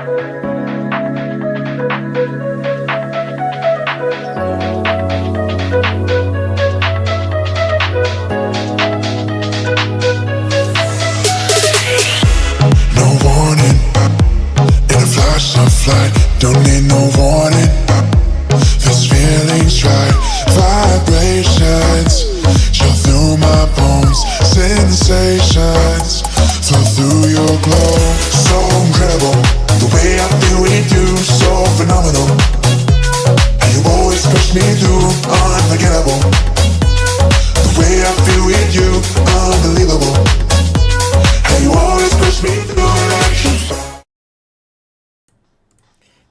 No warning, in a flash of light, don't need no warning. This feeling's right, vibrations chill through my bones, sensations flow through your glow. So incredible, the way I feel with you, so phenomenal. And you always push me through, unforgettable. The way I feel with you, unbelievable. And you always push me through like you.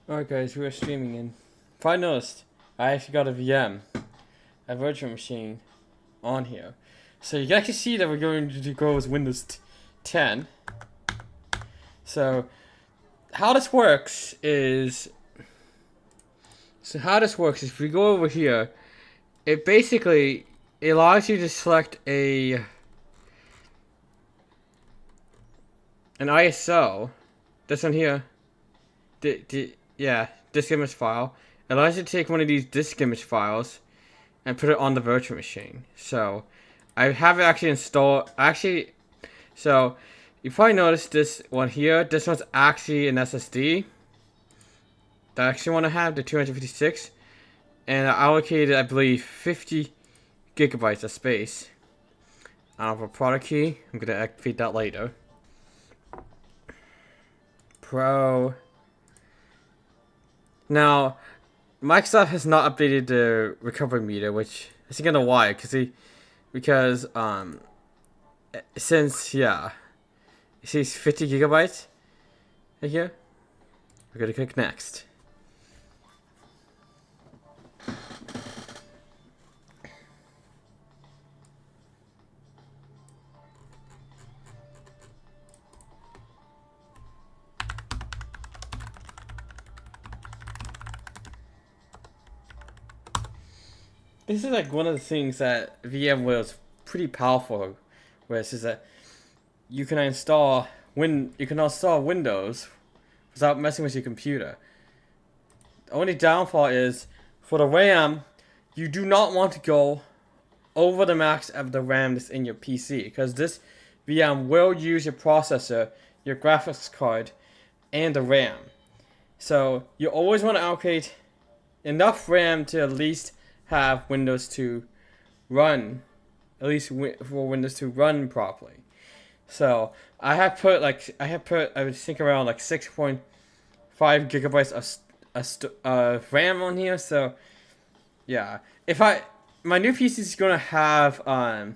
Alright guys, we're streaming in. If I noticed, I actually got a VM, a virtual machine, on here. So you can actually see that we're going to go with Windows 10. So how this works is, if we go over here, it basically allows you to select an ISO. This one here. Yeah, disk image file. It allows you to take one of these disk image files and put it on the virtual machine. So I have it actually installed. So you probably noticed this one here. This one's actually an SSD that I actually want to have, the 256, and I allocated, I believe, 50 gigabytes of space. I don't have a product key. I'm gonna activate that later. Pro. Now, Microsoft has not updated the recovery meter, which I think I know why, because since, yeah, it says 50 gigabytes right here. We're gonna click next. This is like one of the things that VMware is pretty powerful, where it says that you can install Windows without messing with your computer. The only downfall is for the RAM, you do not want to go over the max of the RAM that's in your PC, because this VM will use your processor, your graphics card, and the RAM. So you always want to allocate enough RAM to at least have Windows to run, at least for Windows to run properly. So I would think around like 6.5 gigabytes of RAM on here. So yeah, my new PC is gonna have I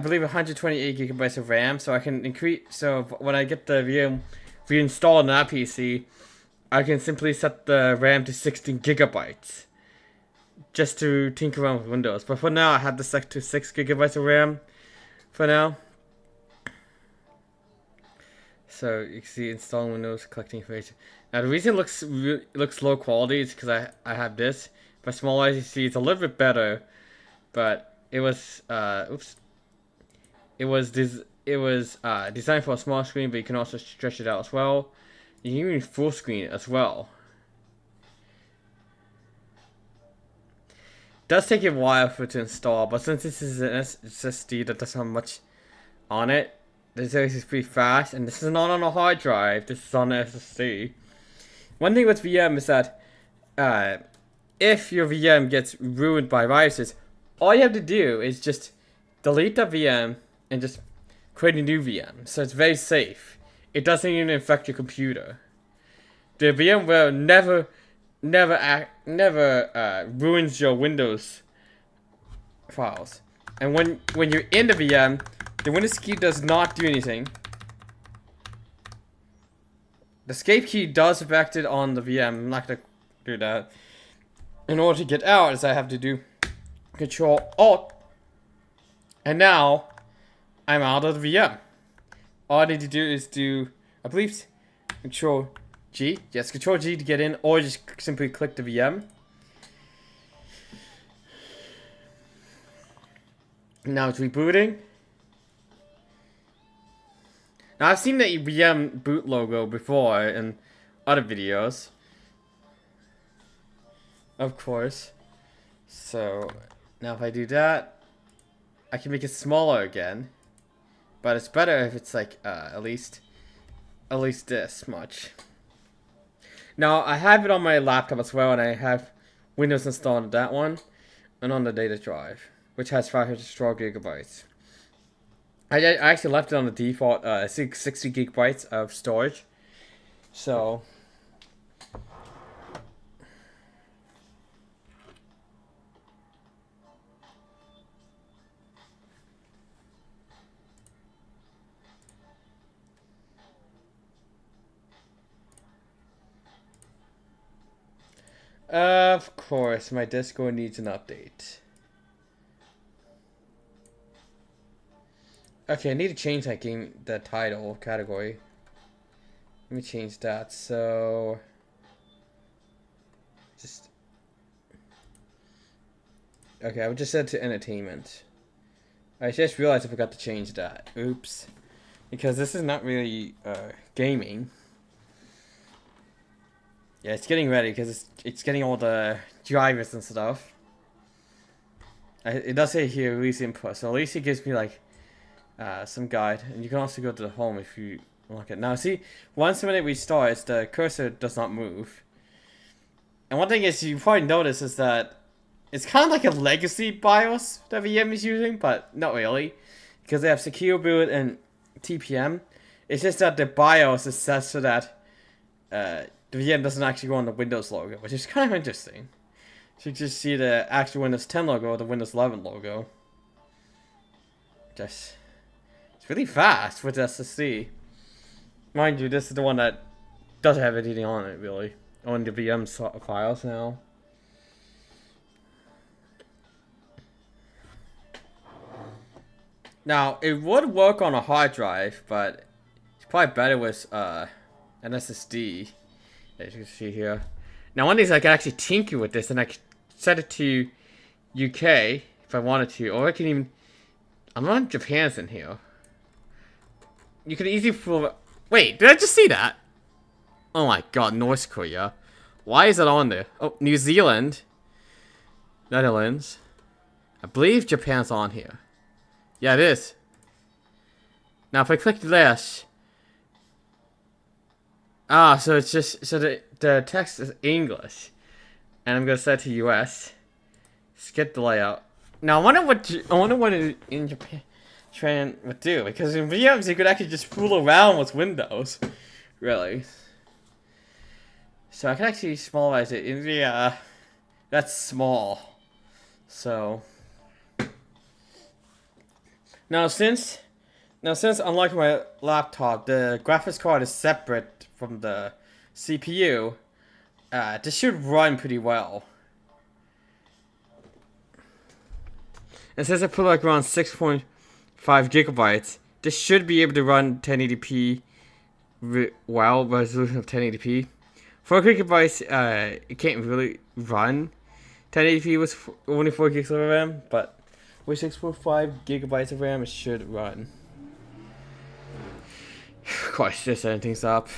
believe 128 gigabytes of RAM, so I can increase. So when I get the VM reinstalled on that PC, I can simply set the RAM to 16 gigabytes. Just to tinker around with Windows. But for now, I have this set to 6 gigabytes of RAM for now. So you can see installing Windows, collecting information. Now the reason it looks low quality is because I have this. But small as you see, it's a little bit better. But it was designed for a small screen, but you can also stretch it out as well. You can even full screen it as well. It does take a while for it to install, but since this is an SSD that doesn't have much on it, this is pretty fast, and this is not on a hard drive, this is on an SSD. One thing with VM is that if your VM gets ruined by viruses, all you have to do is just delete the VM and just create a new VM. So it's very safe. It doesn't even affect your computer. The VMware never ruins your Windows files. And when you're in the VM, the Windows key does not do anything. The escape key does affect it on the VM. I'm not gonna do that. In order to get out, is I have to do Control Alt, and now I'm out of the VM. All I need to do is do, I believe, Control G. Yes, Control G to get in, or just simply click the VM. Now it's rebooting. Now I've seen the VM boot logo before in other videos. Of course. So now if I do that, I can make it smaller again. But it's better if it's like at least this much. Now I have it on my laptop as well, and I have Windows installed on that one and on the data drive, which has 512 gigabytes. I actually left it on the default 60 gigabytes of storage. So of course my Discord needs an update. Okay, I need to change that the title category. Let me change that. So just okay, I would just set it to entertainment. I just realized I forgot to change that. Oops. Because this is not really gaming. Yeah, it's getting ready because it's getting all the drivers and stuff. It does say here release input, so at least it gives me like some guide, and you can also go to the home if you like it. Now see, once the minute we start, the cursor does not move. And one thing is you probably notice is that it's kind of like a legacy BIOS that VM is using, but not really, because they have secure boot and TPM. It's just that the BIOS is set so that the VM doesn't actually go on the Windows logo, which is kind of interesting. So you just see the actual Windows 10 logo or the Windows 11 logo. Just, it's really fast with SSD. Mind you, this is the one that doesn't have anything on it, really. On the VM files now. Now, it would work on a hard drive, but it's probably better with an SSD, as you can see here. Now, one thing is I can actually tinker with this, and I can set it to UK if I wanted to, or I can even... I'm on Japan's in here. You can easily pull... Wait, did I just see that? Oh my god, North Korea. Why is it on there? Oh, New Zealand. Netherlands. I believe Japan's on here. Yeah, it is. Now, if I click this... Ah, so it's just... So the text is English. And I'm going to set it to US. Skip the layout. Now, I wonder what it in Japan would do. Because in VMs, you could actually just fool around with Windows. Really. So I can actually smallize it. In the, that's small. So... Now since unlike my laptop, the graphics card is separate from the CPU, this should run pretty well. And since I put like around 6.5 gigabytes, this should be able to run 1080p well, resolution of 1080p. 4 gigabytes, it can't really run 1080p with only 4 gigs of RAM, but with 6.5 gigabytes of RAM, it should run. Of course, just setting things up.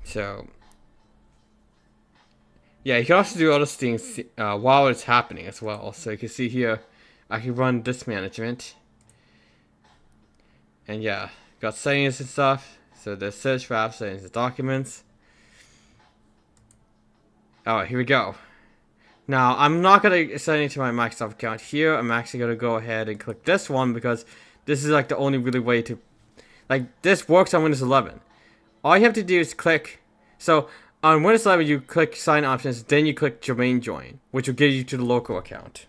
So, yeah, you can also do other things while it's happening as well. So you can see here, I can run disk management. And yeah, got settings and stuff. So the search for app settings, the documents. Alright, here we go. Now, I'm not going to set it to my Microsoft account here. I'm actually going to go ahead and click this one because this is like the only really way to... Like, this works on Windows 11. All you have to do is click... So, on Windows 11, you click Sign Options, then you click Domain Join, which will get you to the local account.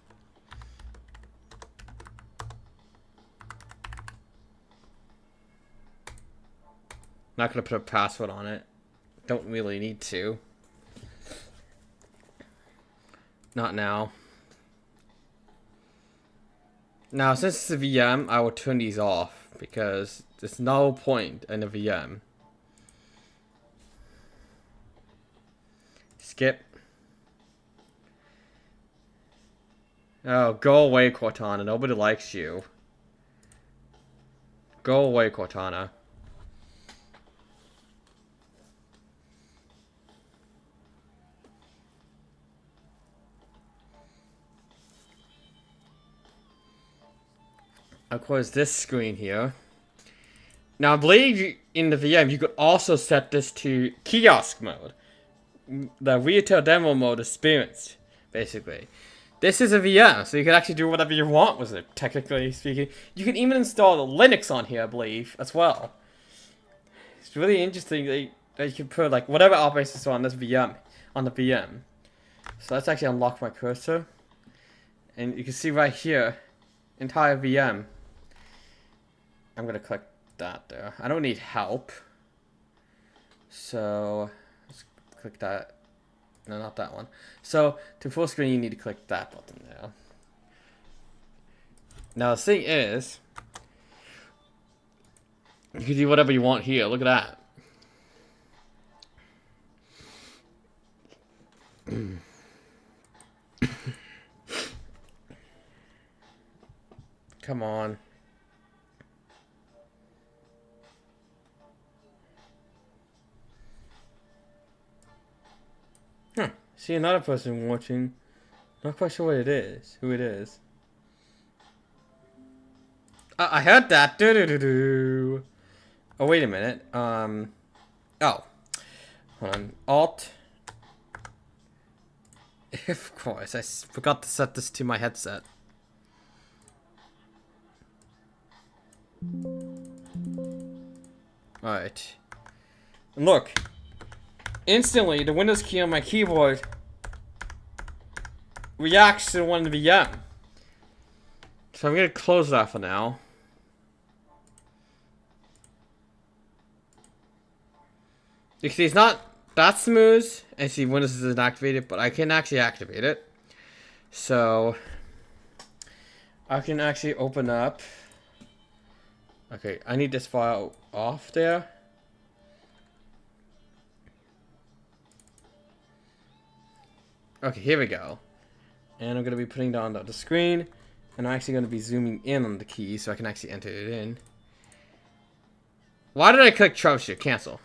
Not going to put a password on it. Don't really need to. Not now. Now, since it's a VM, I will turn these off because there's no point in a VM. Skip. Oh, go away, Cortana. Nobody likes you. Go away, Cortana. Of course, this screen here. Now, I believe in the VM, you could also set this to kiosk mode. The retail demo mode experience, basically. This is a VM, so you can actually do whatever you want with it, technically speaking. You can even install Linux on here, I believe, as well. It's really interesting that you can put, like, whatever operating system on this VM, on the VM. So let's actually unlock my cursor. And you can see right here, entire VM. I'm gonna click that there. I don't need help. So, let's click that. No, not that one. So, to full screen, you need to click that button there. Now, the thing is, you can do whatever you want here. Look at that. Come on. Huh. See another person watching. Not quite sure what it is. Who it is. I heard that. Do. Oh, wait a minute. Oh. Hold on. Alt. Of course. I forgot to set this to my headset. Alright. And look. Instantly, the Windows key on my keyboard reacts to the one in the VM. So I'm going to close that for now. You can see it's not that smooth. And see Windows isn't activated, but I can actually activate it. So I can actually open up. Okay, I need this file off there. Okay, here we go. And I'm going to be putting down the screen. And I'm actually going to be zooming in on the key so I can actually enter it in. Why did I click troubleshoot? Cancel.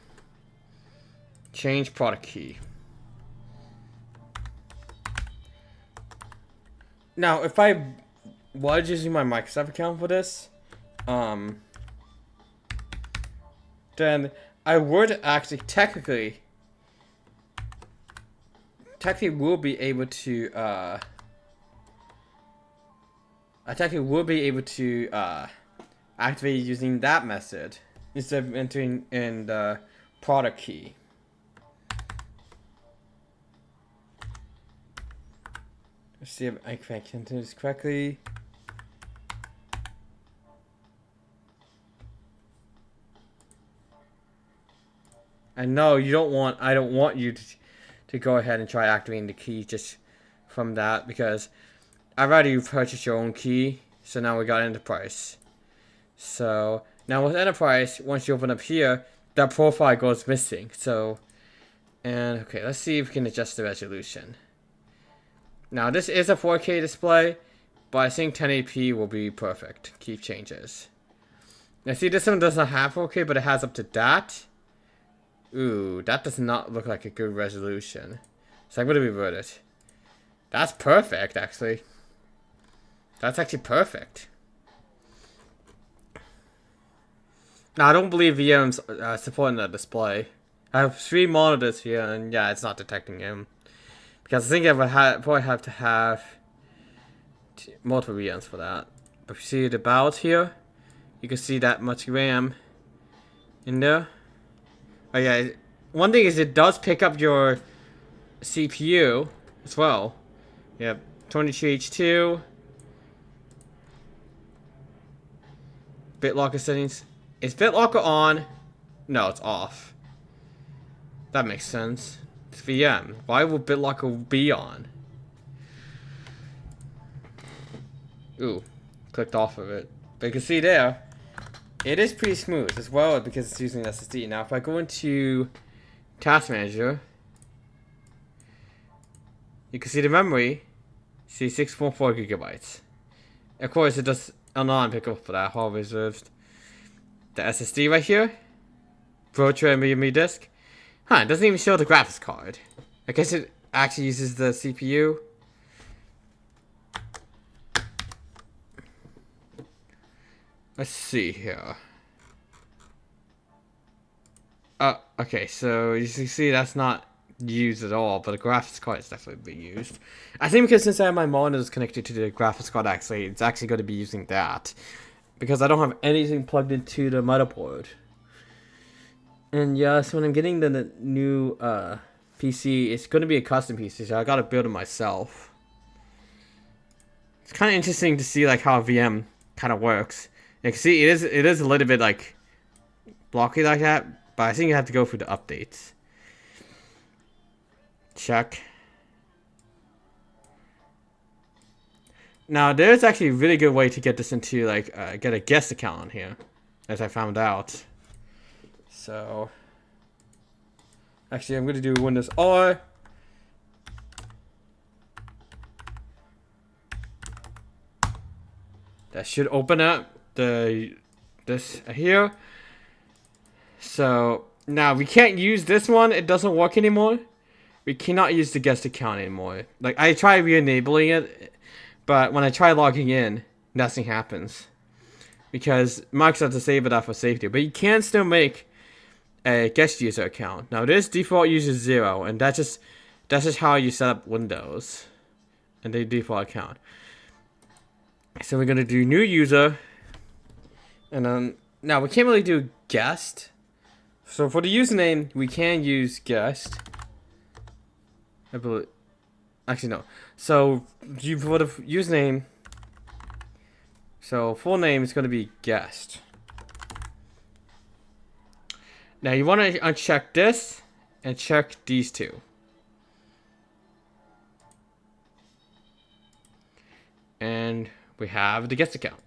Change product key. Now, if I was using my Microsoft account for this, then I would actually technically will be able to activate using that method instead of entering in the product key. Let's see if I can enter this correctly. I know you don't want. I don't want you to go ahead and try activating the key just from that, because I'd rather you purchase your own key. So now we got Enterprise. So now with Enterprise, once you open up here, that profile goes missing. So, and okay, let's see if we can adjust the resolution. Now this is a 4K display, but I think 1080p will be perfect. Keep changes. Now see, this one doesn't have 4K, but it has up to that. Ooh, that does not look like a good resolution. So I'm going to revert it. That's perfect, actually. That's actually perfect. Now, I don't believe VM's supporting that display. I have 3 monitors here, and yeah, it's not detecting him. Because I think I would probably have to have multiple VMs for that. But if you see the about here, you can see that much RAM in there. Oh yeah, one thing is it does pick up your CPU as well. Yep, 22H2. BitLocker settings. Is BitLocker on? No, it's off. That makes sense. It's VM. Why would BitLocker be on? Ooh, clicked off of it. But you can see there, it is pretty smooth as well because it's using SSD. Now, if I go into Task Manager, you can see the memory. See 6.4 gigabytes. Of course, it does a non-pickup for that, all reserved. the SSD right here. VOLTRON NVMe disk. Huh, it doesn't even show the graphics card. I guess it actually uses the CPU. Let's see here. Okay, so you see that's not used at all, but the graphics card is definitely being used. I think because since I have my monitors connected to the graphics card, actually, it's actually going to be using that. Because I don't have anything plugged into the motherboard. And yeah, so when I'm getting the new PC, it's going to be a custom PC, so I got to build it myself. It's kind of interesting to see like how VM kind of works. You can see it is a little bit like blocky like that, but I think you have to go through the updates. Check. Now there's actually a really good way to get this into like get a guest account on here, as I found out. So actually I'm going to do Windows R. That should open up this here. So now we can't use this one. It doesn't work anymore. We cannot use the guest account anymore. Like I tried re-enabling it, but when I try logging in, nothing happens because Microsoft disabled that for safety. But you can still make a guest user account. Now this default uses 0, and that's just how you set up Windows and the default account. So we're gonna do new user, and now we can't really do guest. So for the username, we can use guest. I believe, actually no. So for the username, so full name is gonna be guest. Now you want to uncheck this and check these two. And we have the guest account.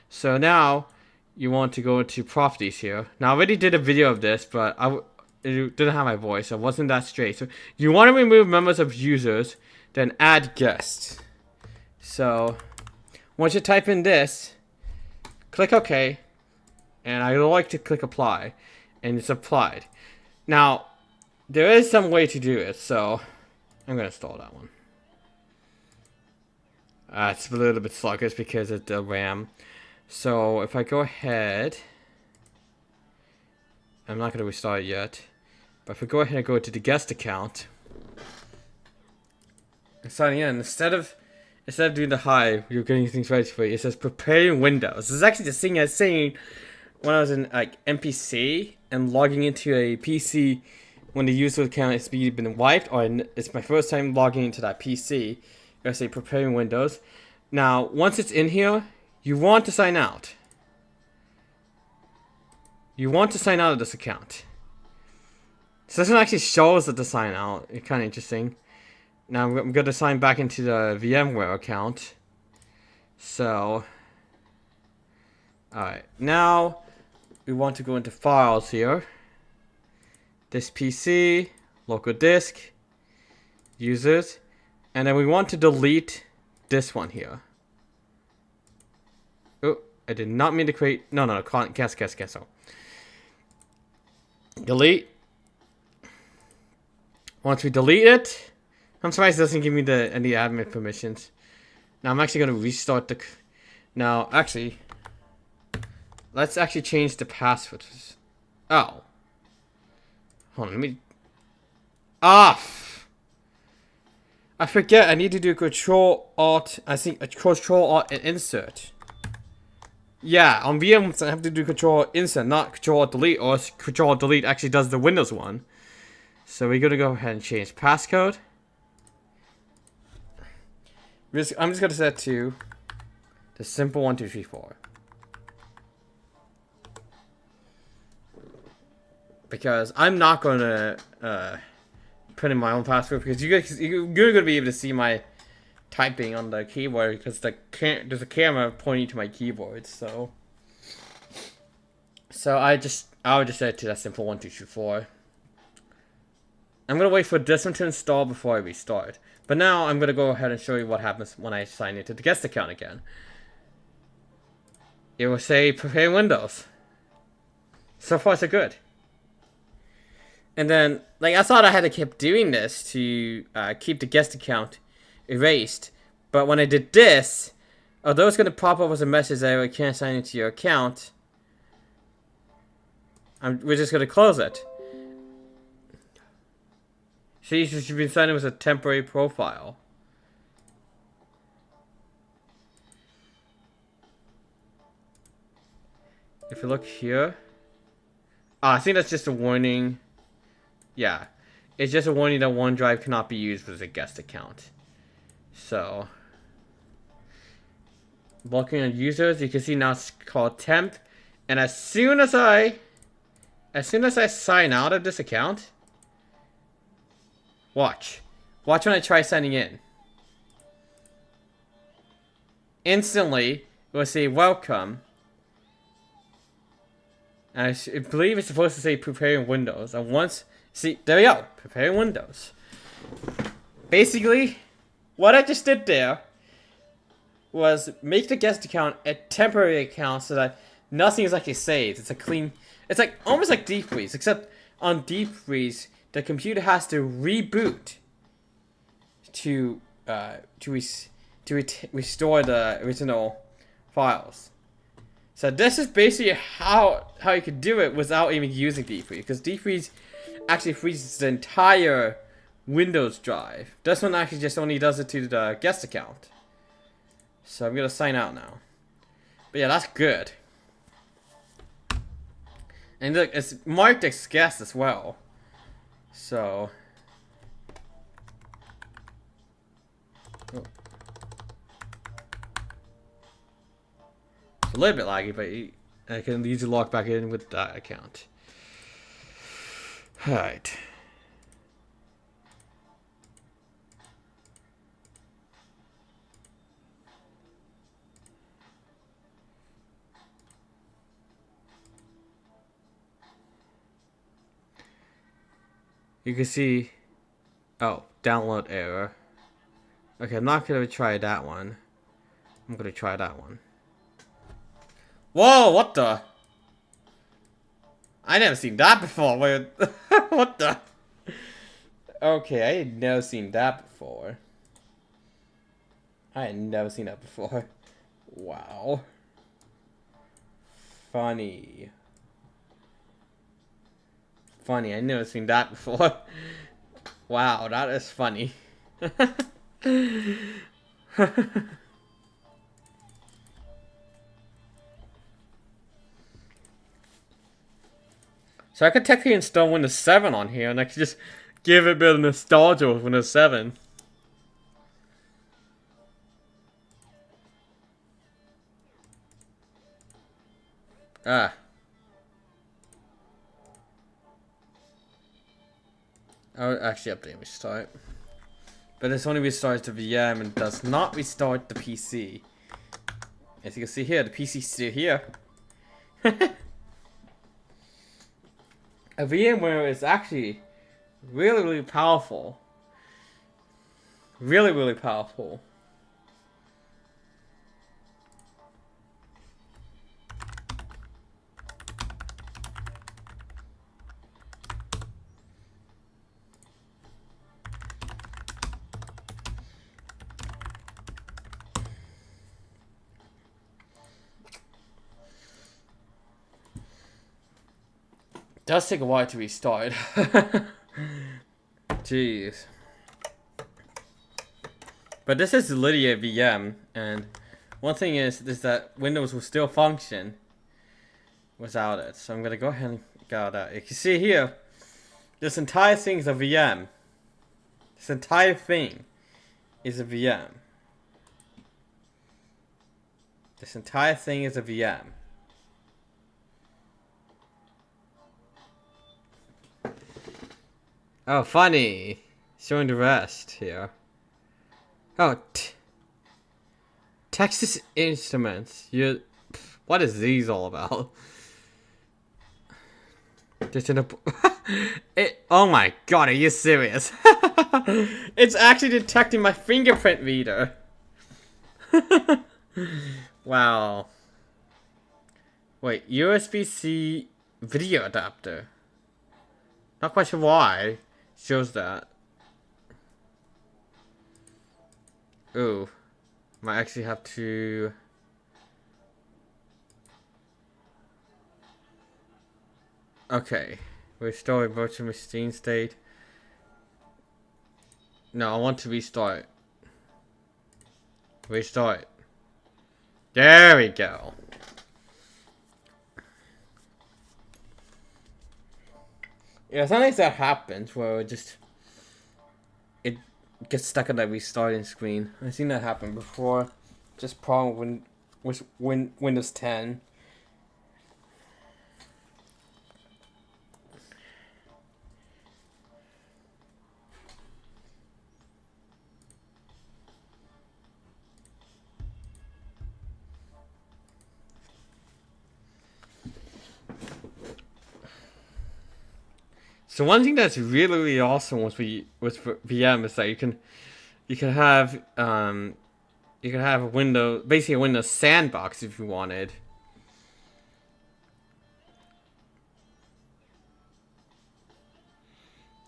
So now you want to go to properties here. Now I already did a video of this, but it didn't have my voice, so it wasn't that straight. So you want to remove members of users, then add guests. So once you type in this, click OK, and I like to click apply, and it's applied. Now there is some way to do it, so I'm gonna install that one. It's a little bit sluggish because of the RAM. So if I go ahead, I'm not going to restart it yet. But if we go ahead and go to the guest account, and signing in, instead of doing the hi, you're getting things ready for you, it says preparing Windows. This is actually the thing I was saying when I was in like NPC and logging into a PC when the user account has been wiped, or it's my first time logging into that PC. I say preparing Windows. Now, once it's in here, you want to sign out. You want to sign out of this account. So this one actually shows that to sign out. It's kind of interesting. Now I'm going to sign back into the VMware account. So, alright. Now, we want to go into files here. This PC, local disk, users. And then we want to delete this one here. Oh, I did not mean to create. No, cancel. Delete. Once we delete it, I'm surprised it doesn't give me any admin permissions. Now I'm actually going to restart the. Now, actually, let's actually change the password. Oh. Hold on, let me. I forget, I need to do Control-Alt, I think Control-Alt and Insert. Yeah, on VM I have to do Control-Insert, not Control-Delete, or Control-Delete actually does the Windows one. So we're gonna go ahead and change passcode. I'm just gonna set to the simple 1, 2, 3, 4. Because I'm not gonna put in my own password, because you're gonna be able to see my typing on the keyboard, because there's a camera pointing to my keyboard. So I would just set it to that simple 1, 2, 3, 4. I'm gonna wait for this one to install before I restart. But now I'm gonna go ahead and show you what happens when I sign into the guest account again. It will say prepare Windows. So far, so good. And then, like, I thought I had to keep doing this to keep the guest account erased. But when I did this, although it's going to pop up as a message that I can't sign into your account, we're just going to close it. See, you should be signed in with a temporary profile. If you look here, I think that's just a warning. Yeah, it's just a warning that OneDrive cannot be used as a guest account. So, looking at users, you can see now it's called temp, and as soon as I sign out of this account, watch when I try signing in. Instantly, it will say welcome. And I believe it's supposed to say preparing Windows. And once, see, there we go, preparing Windows. Basically, what I just did there was make the guest account a temporary account so that nothing is actually saved. It's a clean, it's like almost like deep freeze, except on deep freeze, the computer has to reboot to restore the original files. So this is basically how you could do it without even using deep freeze, because deep freeze actually freezes the entire Windows drive. This one actually just only does it to the guest account. So I'm gonna sign out now. But yeah, that's good. And look, it's marked as guest as well. So. Oh. It's a little bit laggy, but I can easily log back in with that account. Alright. You can see, oh, download error. Okay, I'm not gonna try that one. I'm gonna try that one. Whoa, what the? I never seen that before. Wait, what the? Okay, I had never seen that before. I had never seen that before. Wow. Funny. Funny, I never seen that before. Wow, that is funny. So I could technically install Windows 7 on here, and I could just give it a bit of nostalgia with Windows 7. Ah. I'll actually update and restart. But this only restarts the VM and does not restart the PC. As you can see here, the PC's still here. A VMware is actually really, really powerful. Really, really powerful. Does take a while to restart. Jeez. But this is literally a VM, and one thing is that Windows will still function without it. So I'm gonna go ahead and get that. You can see here, this entire thing is a VM. This entire thing is a VM. This entire thing is a VM. Oh, funny. Showing the rest here. Oh, Texas Instruments. What is these all about? Just in a. Oh my god, are you serious? It's actually detecting my fingerprint reader. Wow. Wait, USB-C video adapter. Not quite sure why it shows that. Ooh. Might actually have to... Okay. Restore virtual machine state. No, I want to restart. Restart. There we go. Yeah, sometimes that happens where it gets stuck on that restarting screen. I've seen that happen before. Just problem with Windows 10. So one thing that's really, really awesome with VM is that you can have a window, basically a Windows sandbox if you wanted.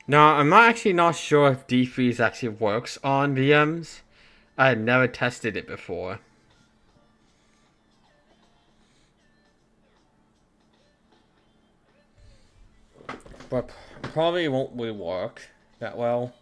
Now I'm actually not sure if defreeze actually works on VMs. I had never tested it before. But probably won't really work that well.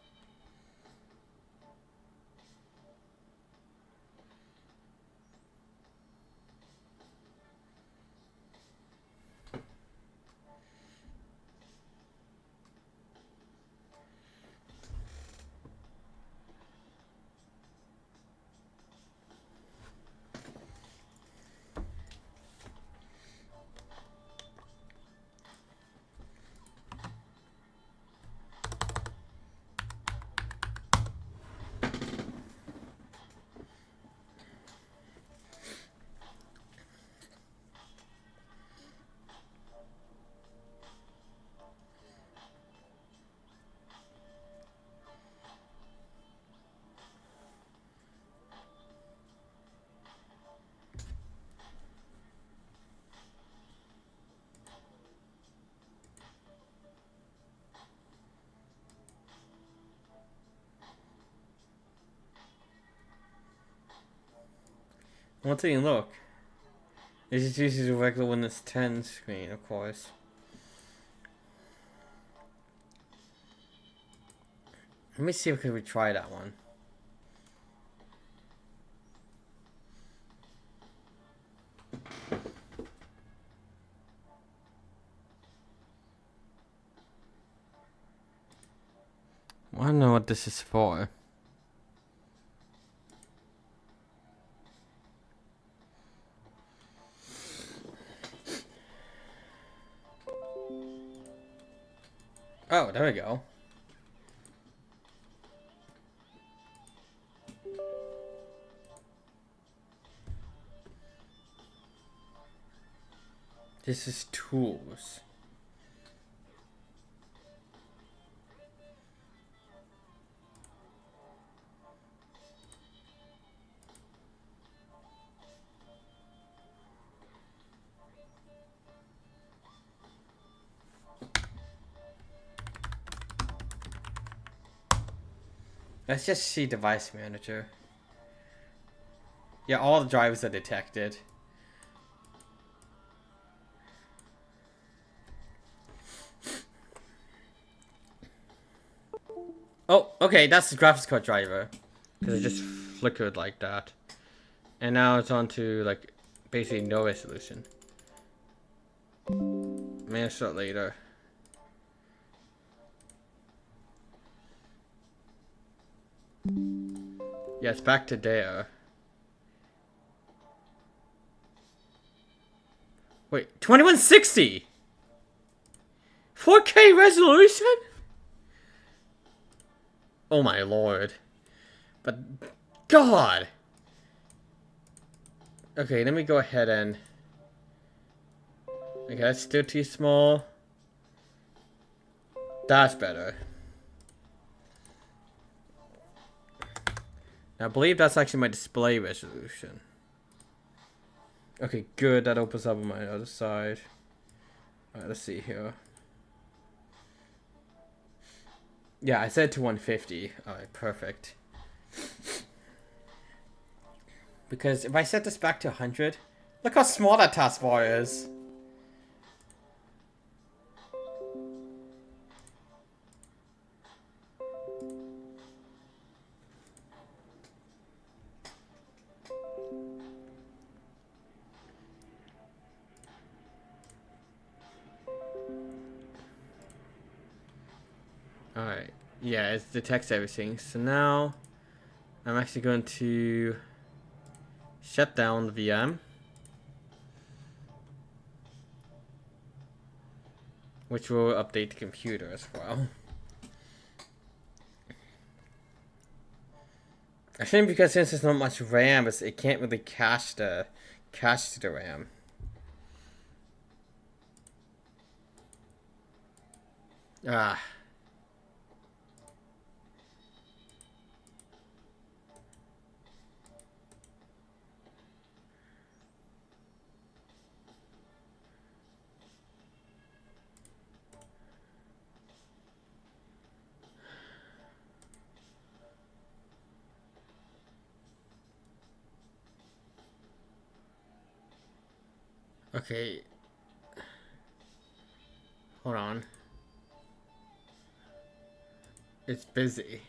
One thing, look. It just uses a regular Windows 10 screen, of course. Let me see if we can retry that one. I don't know what this is for. Oh, there we go. This is tools. Let's just see device manager. Yeah, all the drivers are detected. Oh, okay, that's the graphics card driver. Because it just flickered like that. And now it's on to, like, basically no resolution. May I start later. Yeah, it's back to there. Wait, 2160? 4K resolution? Oh my lord. But, God! Okay, let me go ahead and... Okay, that's still too small. That's better. Now, I believe that's actually my display resolution. Okay, good. That opens up on my other side. Alright, let's see here. Yeah, I said to 150. Alright, perfect. Because if I set this back to 100, look how small that taskbar is. Alright, yeah, it detects everything. So now, I'm actually going to shut down the VM. Which will update the computer as well. I think because since there's not much RAM, it can't really cache to the RAM. Ah. Okay. Hold on. It's busy.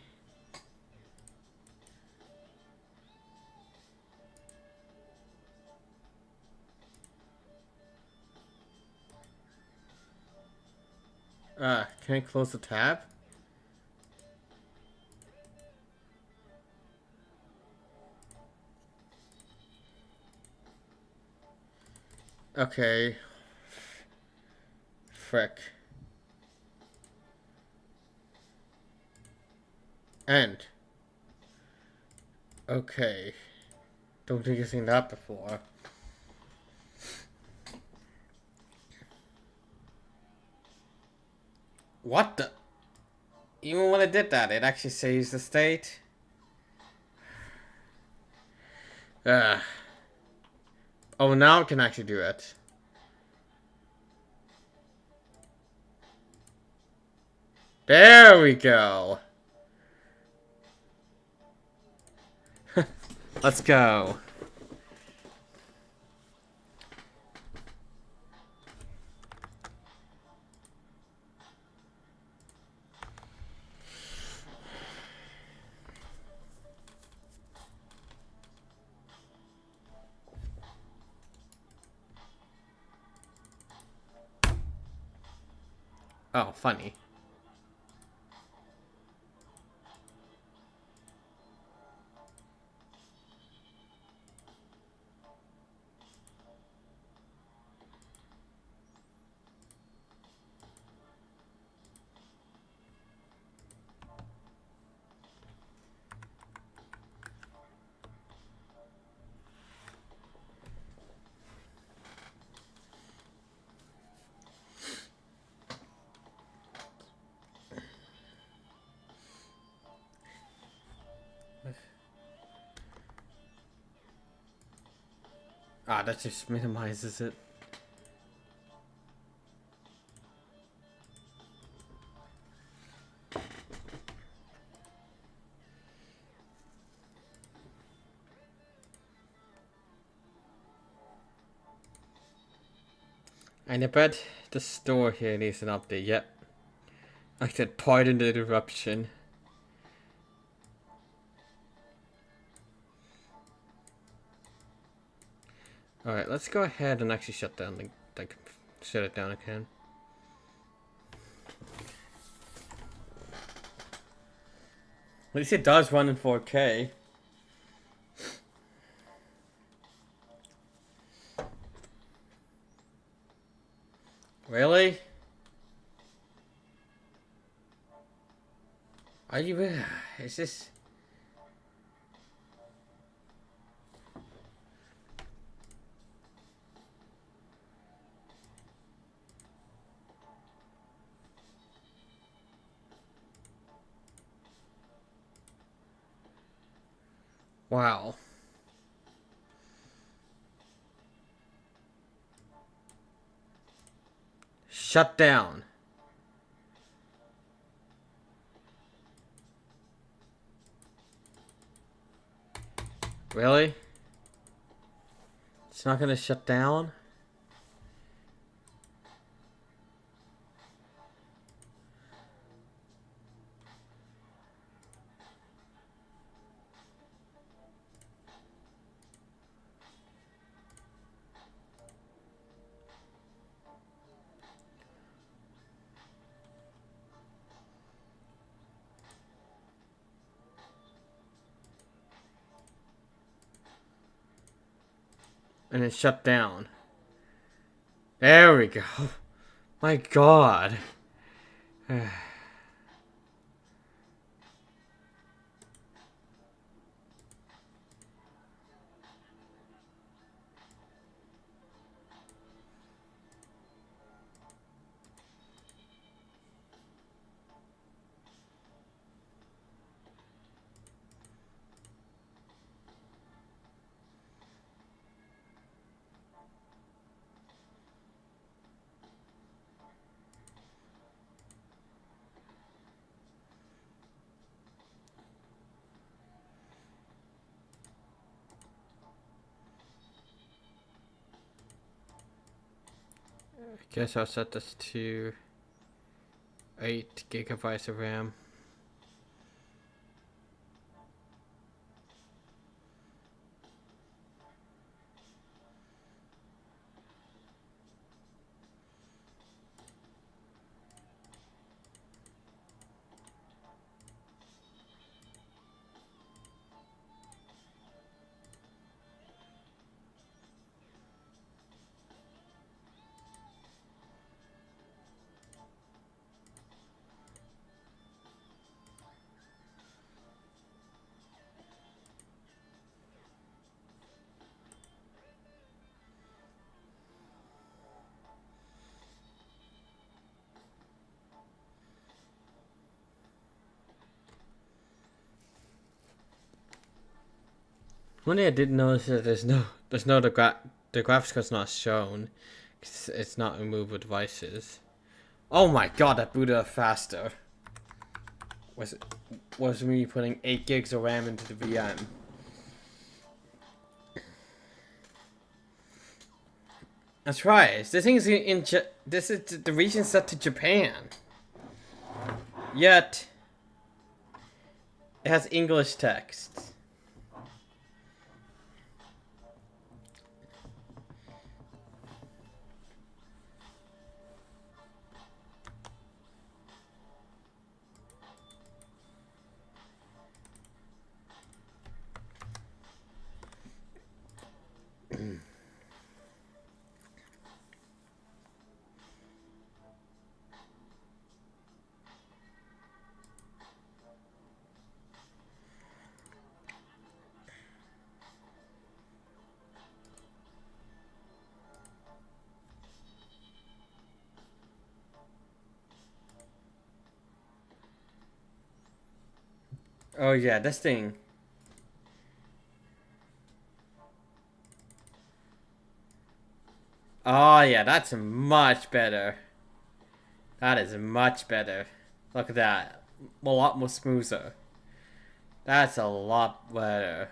Can I close the tab? Okay. Frick. End. Okay. Don't think I've seen that before. What the? Even when I did that, it actually saves the state. Oh, now it can actually do it. There we go. Let's go. Oh, funny. Ah, that just minimizes it. And I bet the store here needs an update. Yep. I said, pardon the interruption. Alright, let's go ahead and actually shut down shut it down again. At least it does run in 4K. Really? Are you? Is this? Wow. shut down. Really? It's not gonna shut down? And it shut down. There we go. My God. Guess I'll set this to 8 gigabytes of RAM. One thing I did notice is that the graphics card's not shown. It's not removable devices. Oh my God, that booted up faster. Was me putting 8 gigs of RAM into the VM. That's right. This thing is this is the region set to Japan. Yet it has English text. Oh yeah, this thing. Oh yeah, that's much better. That is much better. Look at that. A lot more smoother. That's a lot better.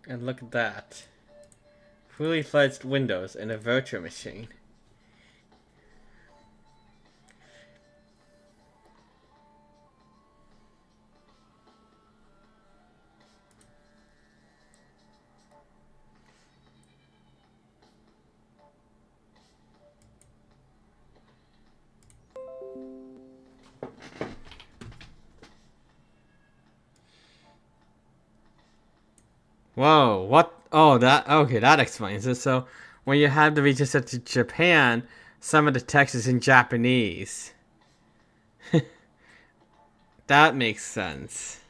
And look at that. Fully fledged Windows in a virtual machine. Whoa, what? Oh, okay, that explains it. So, when you have the region set to Japan, some of the text is in Japanese. That makes sense.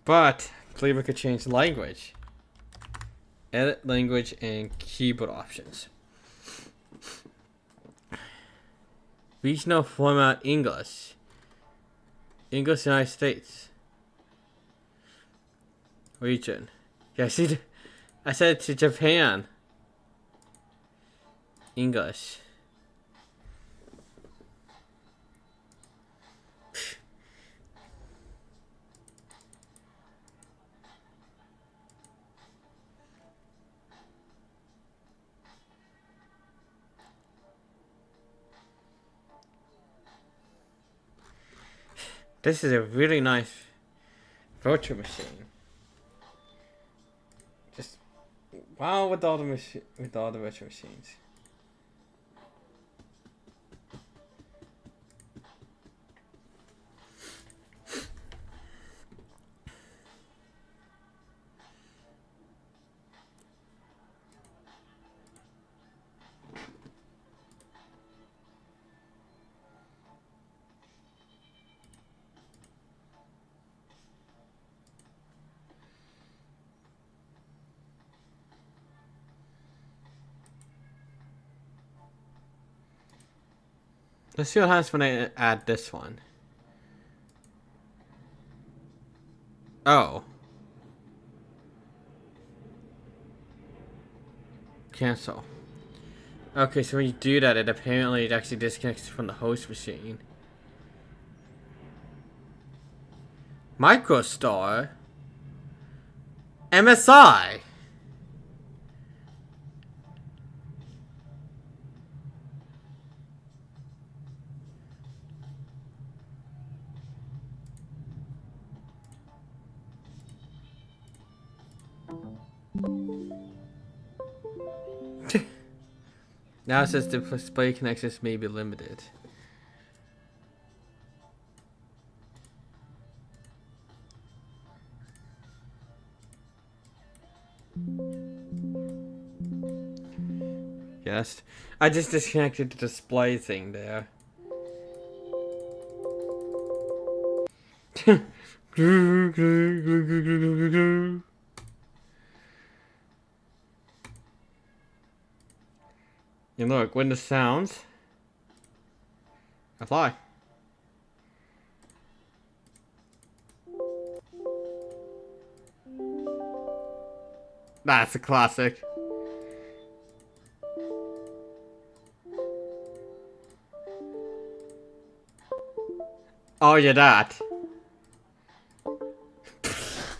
But I believe we could change language. Edit language and keyboard options. Regional format English. English United States. Region. Yeah, see, I said to Japan. English. This is a really nice virtual machine. Just wow with all the virtual machines. Let's see what happens when I add this one. Oh. Cancel. Okay, so when you do that, it actually disconnects from the host machine. MicroStar? MSI? Now it says the display connections may be limited. Yes, I just disconnected the display thing there. And look, when the sounds apply. That's a classic. Oh, you're that.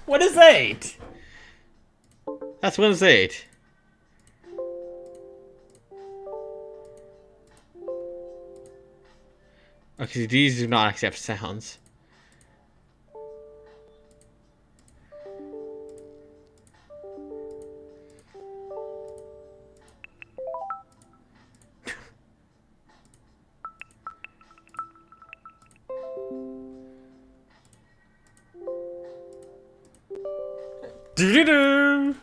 What is 8? That's Windows 8. Okay, these do not accept sounds. Do-do-do!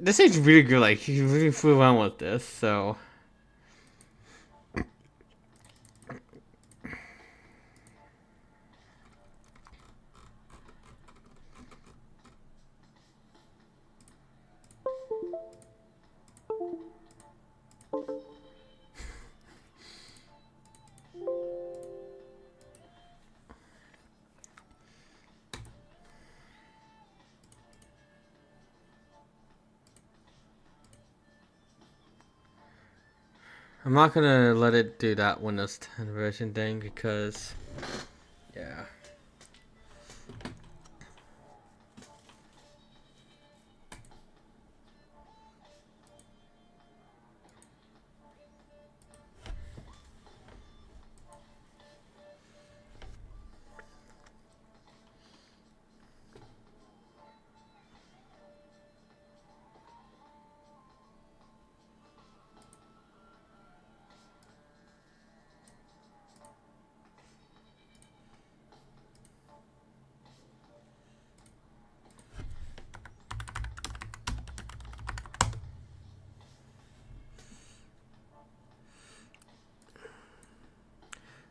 This is really good, like, you really fool around with this, so... I'm not gonna let it do that Windows 10 version thing because, yeah.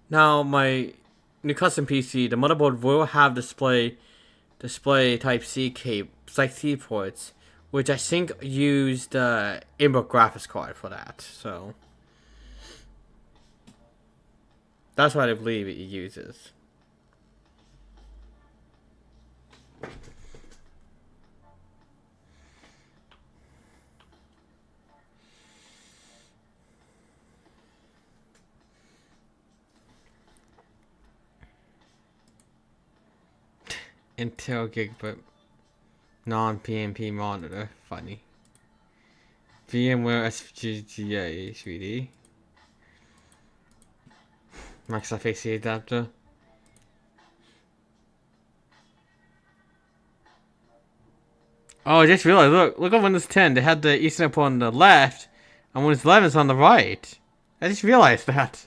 Now my new custom PC, the motherboard will have display Type C cable, Type C ports, which I think use the input graphics card for that. So that's what I believe it uses. Intel gigabit non-PNP monitor. Funny. VMware SGGA 3D. Microsoft AC adapter. Oh, I just realized, look at Windows 10. They had the Ethernet port on the left, and Windows 11 is on the right. I just realized that.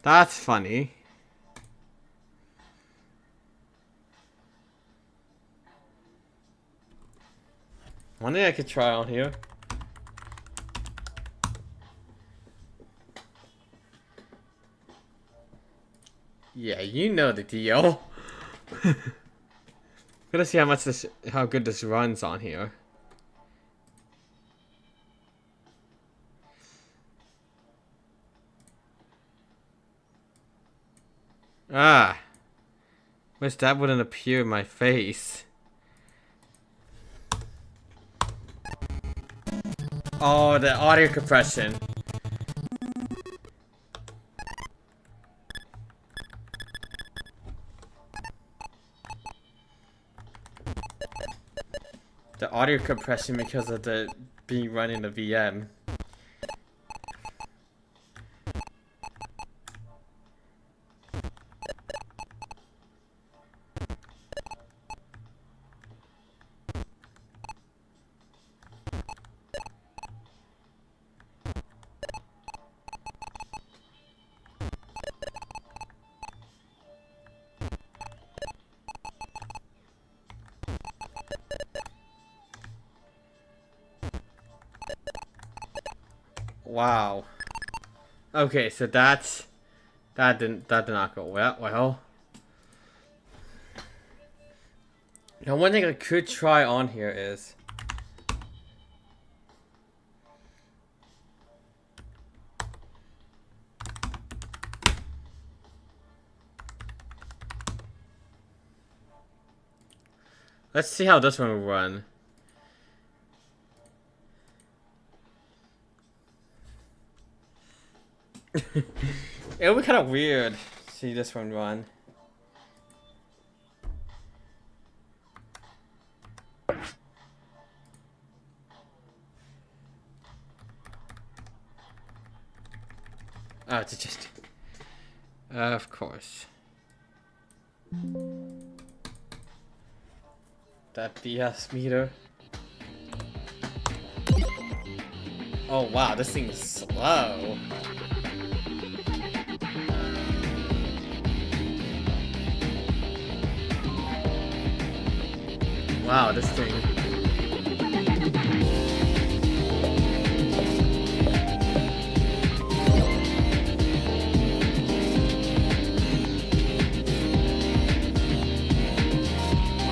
That's funny. One thing I could try on here. Yeah, you know the deal. Gonna see how good this runs on here. Ah, wish that wouldn't appear in my face. Oh, the audio compression. The audio compression because of the being running the VM. Wow. Okay, so that did not go well. Now one thing I could try on here is let's see how this one will run. It would be kind of weird to see this one run. Oh, it's just... of course. That BS meter. Oh wow, this thing is slow. Wow, this thing.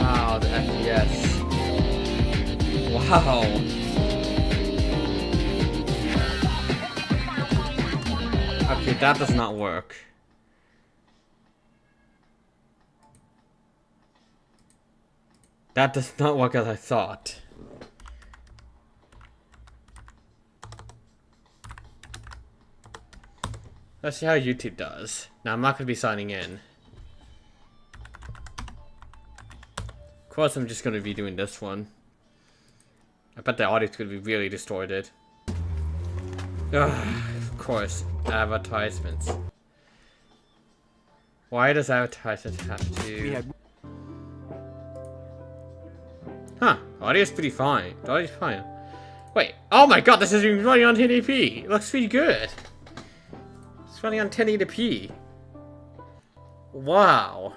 Wow, the FPS. Wow. Okay, that does not work. That does not work as I thought. Let's see how YouTube does. Now, I'm not going to be signing in. Of course, I'm just going to be doing this one. I bet the audio's going to be really distorted. Ugh, of course, advertisements. Why does advertisements have to... Huh, audio's pretty fine. The audio's fine. Wait, oh my god, this is running on 1080p. It looks pretty good. It's running on 1080p. Wow.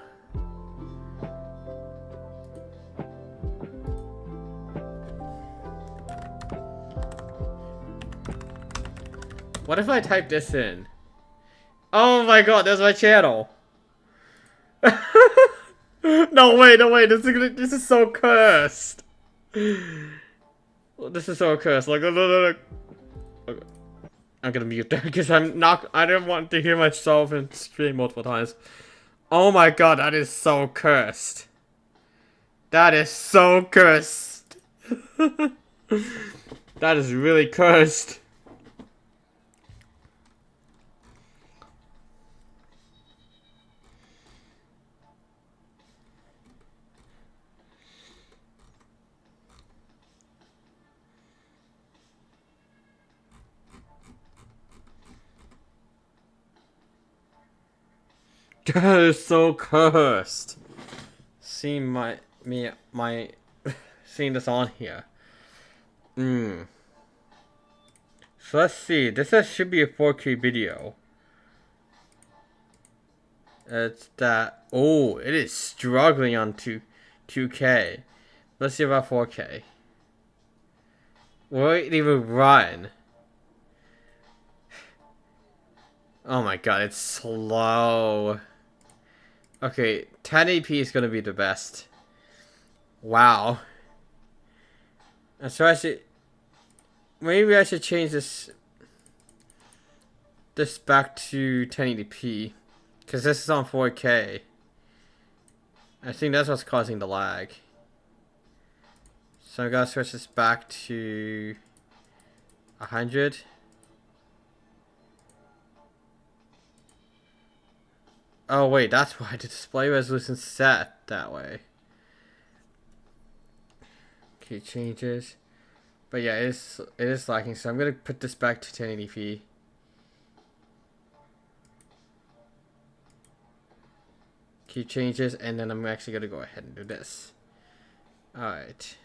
What if I type this in? Oh my god, there's my channel. No way, no way. This is so cursed. This is so cursed. Like, look, look, look. Okay. I'm gonna mute that because I don't want to hear myself in stream multiple times. Oh my god, that is so cursed. That is so cursed. That is really cursed. That is so cursed. Seeing seeing this on here. So let's see. Should be a 4K video. It's that. Oh, it is struggling on 2K. Let's see about 4K. Will it even run? Oh my god, it's slow. Okay, 1080p is gonna be the best. Wow. And so maybe I should change this back to 1080p, because this is on 4K. I think that's what's causing the lag. So I gotta switch this back to 100. Oh wait, that's why the display resolution's set that way. Okay, changes. But yeah, it is lagging, so I'm gonna put this back to 1080p. Key changes, and then I'm actually gonna go ahead and do this. Alright.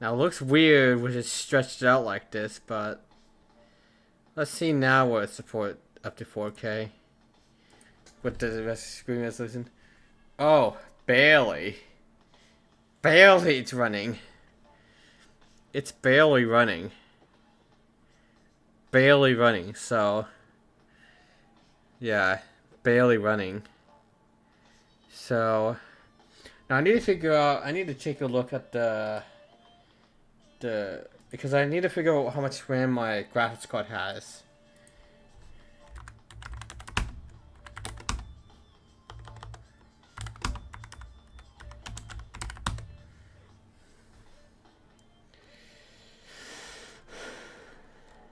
Now it looks weird with it stretched out like this, but let's see now what it support up to 4K. With the screen resolution. Oh, barely. Barely it's running. It's barely running. Barely running, so yeah, barely running. So now I need to figure out, I need to take a look at because I need to figure out how much RAM my graphics card has.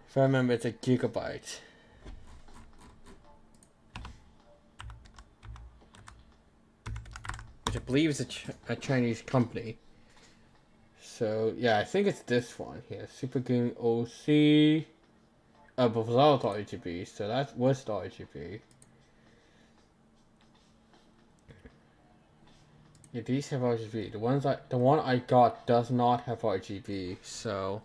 If I remember, it's a gigabyte. Which I believe is a Chinese company. So, yeah, I think it's this one here. Super Game OC. But without RGB, so that was the RGB. Yeah, these have RGB. The one I got does not have RGB, so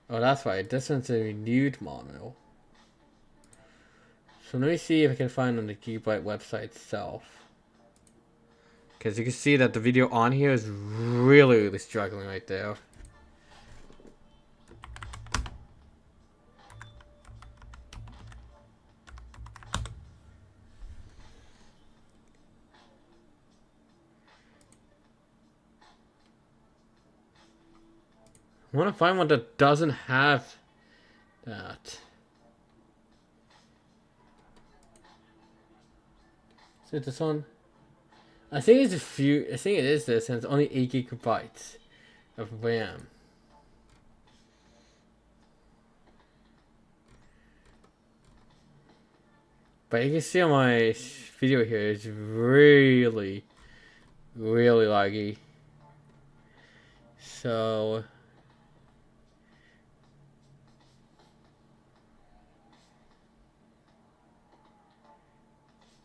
oh, that's right. This one's a renewed model. So let me see if I can find on the Gigabyte website itself. Because you can see that the video on here is really struggling right there. I want to find one that doesn't have that. Is it this one? I think it's I think it is this, and it's only 8 gigabytes of RAM. But you can see on my video here, it's really laggy. So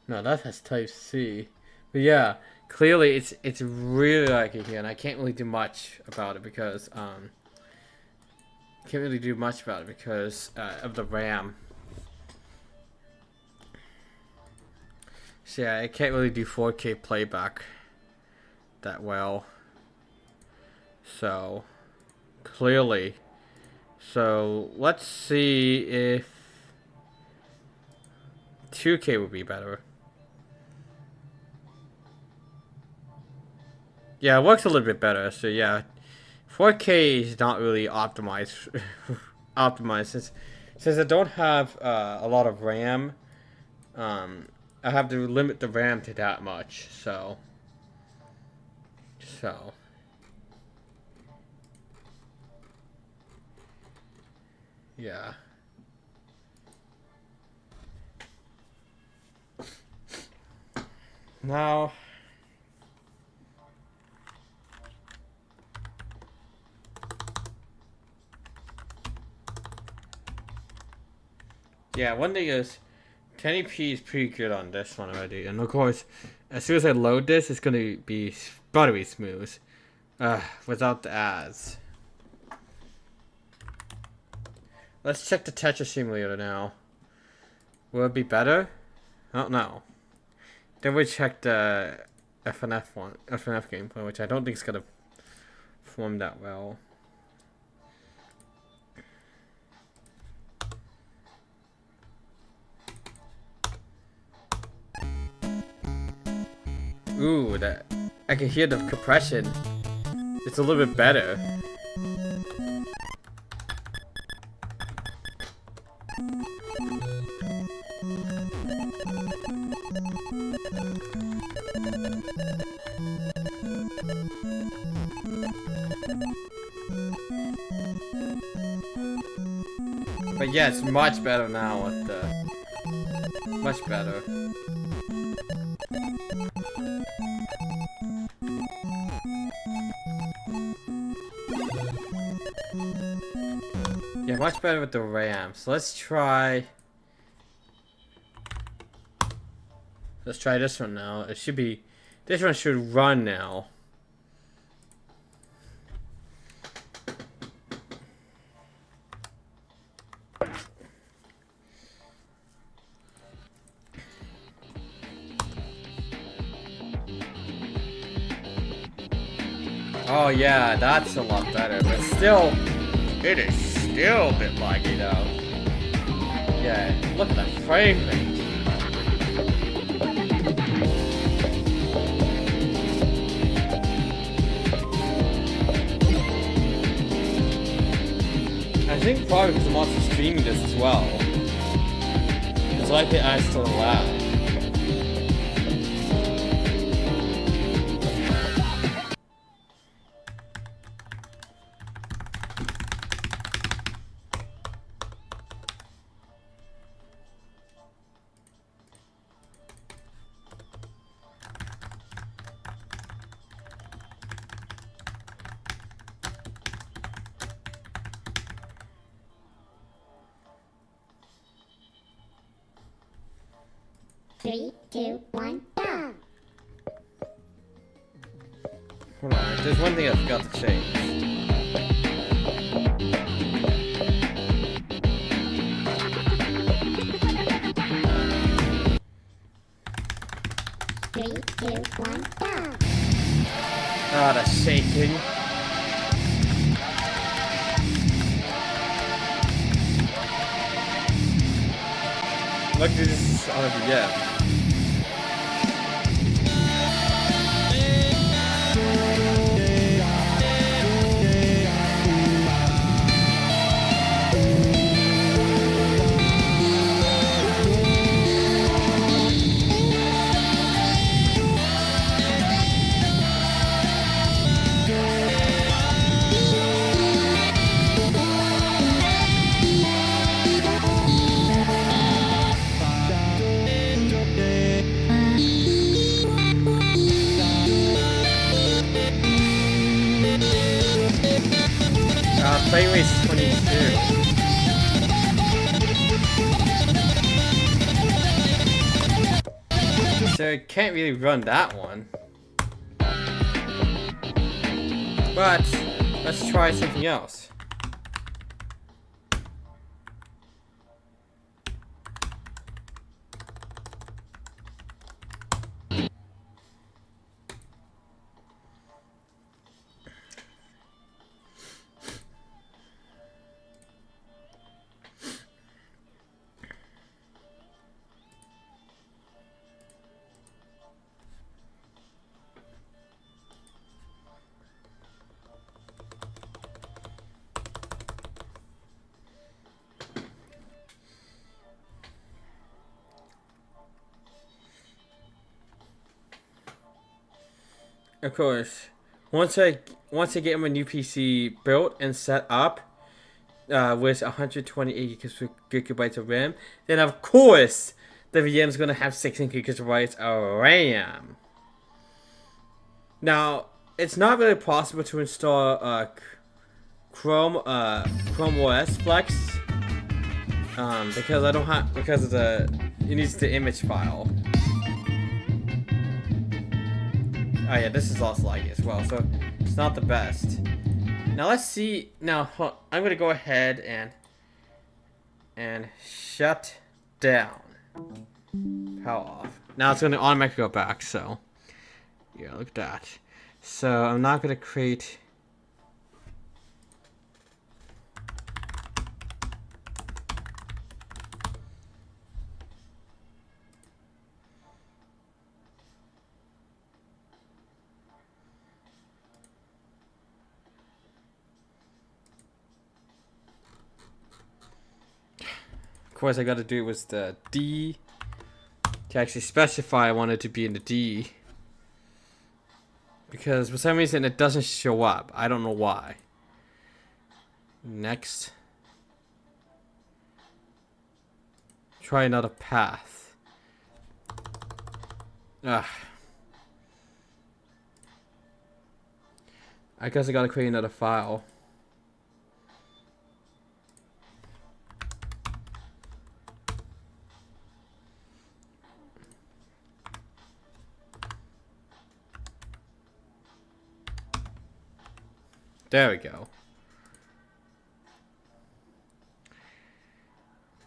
no, that has Type C. But yeah, clearly it's really laggy here, and I can't really do much about it because of the RAM. So yeah, I can't really do 4K playback that well. So clearly. So let's see if 2K would be better. Yeah, it works a little bit better. So yeah, 4K is not really optimized. Optimized since I don't have a lot of RAM. I have to limit the RAM to that much. So yeah. Now, yeah, one thing is 1080p is pretty good on this one already, and of course, as soon as I load this, it's gonna be buttery smooth, without the ads. Let's check the Tetris simulator now. Will it be better? I don't know. Then we check the FNF gameplay, which I don't think is gonna perform that well. Ooh, that I can hear the compression. It's a little bit better. But yeah, it's much better now with the much better. Yeah, much better with the RAM. So let's try this one now. It should be, this one should run now. Oh yeah, that's a lot better, but still, it is still a bit laggy though. Yeah, look at the frame rate. I think probably because I'm also streaming this as well. It's like it adds to the lag. Three, two, one, go! Hold on, there's one thing I forgot to change. Three, two, one, go! Ah, the shaking. Look at this on it again. Frame rate's 22. So I can't really run that one. But let's try something else. of course, once I get my new PC built and set up, with 128 gigabytes of RAM, then of course the VM is gonna have 16 gigabytes of RAM. Now, it's not really possible to install Chrome OS Flex because I don't have because of it needs the image file. Oh yeah, this is also laggy as well, so it's not the best. Now let's see. Now I'm gonna go ahead and shut down. Power off. Now it's gonna automatically go back. So yeah, look at that. So I'm not gonna create. Of course, I got to do was the D to actually specify I want it to be in the D, because for some reason it doesn't show up. I don't know why. Next, try another path. I guess I gotta create another file. There we go.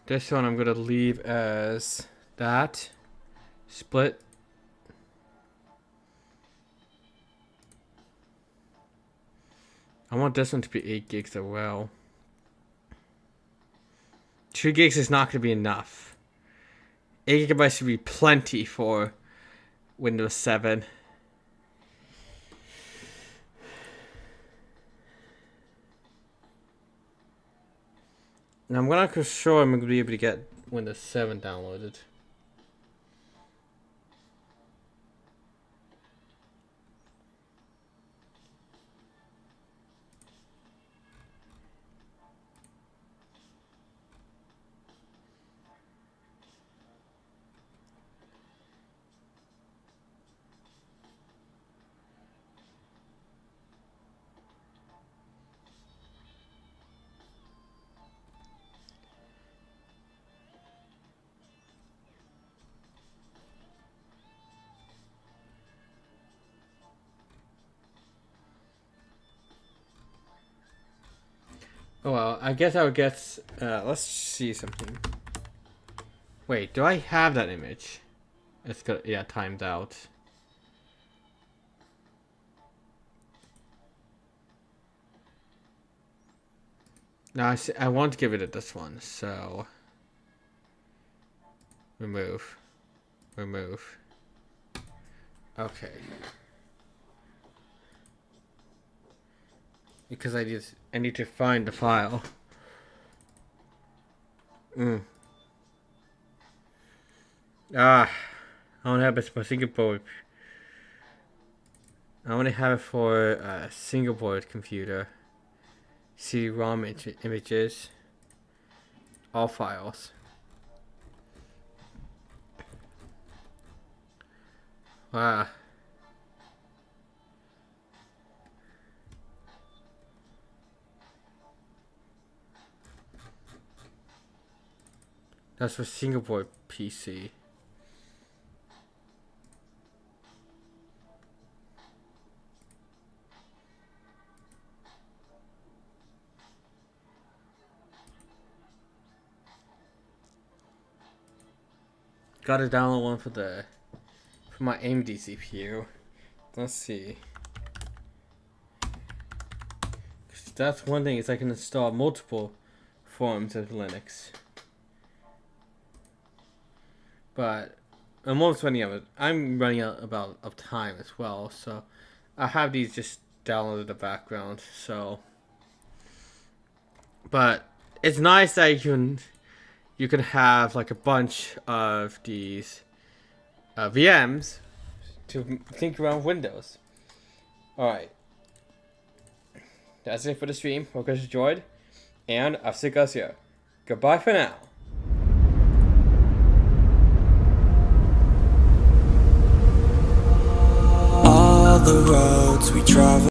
This one I'm gonna leave as that. Split. I want this one to be 8 gigs as well. 2 gigs is not gonna be enough. 8 gigabytes should be plenty for Windows 7. Now I'm not sure I'm going to be able to get Windows 7 downloaded. Oh well, I guess I would get, let's see something. Wait, do I have that image? It's got, yeah, timed out. Now I want to give it this one, so remove. Okay. Because I need to find the file. I don't have it for single board. I only have it for a single board computer. CD-ROM images. All files. That's for single board PC. Gotta download one for my AMD CPU. Let's see. That's one thing, is I can install multiple forms of Linux. But I'm almost running out. I'm running out of time as well, so I have these just downloaded in the background. So, but it's nice that you can have like a bunch of these VMs to think around Windows. Alright. That's it for the stream. Hope you guys enjoyed. And I'll see you guys here. Goodbye for now. All the roads we travel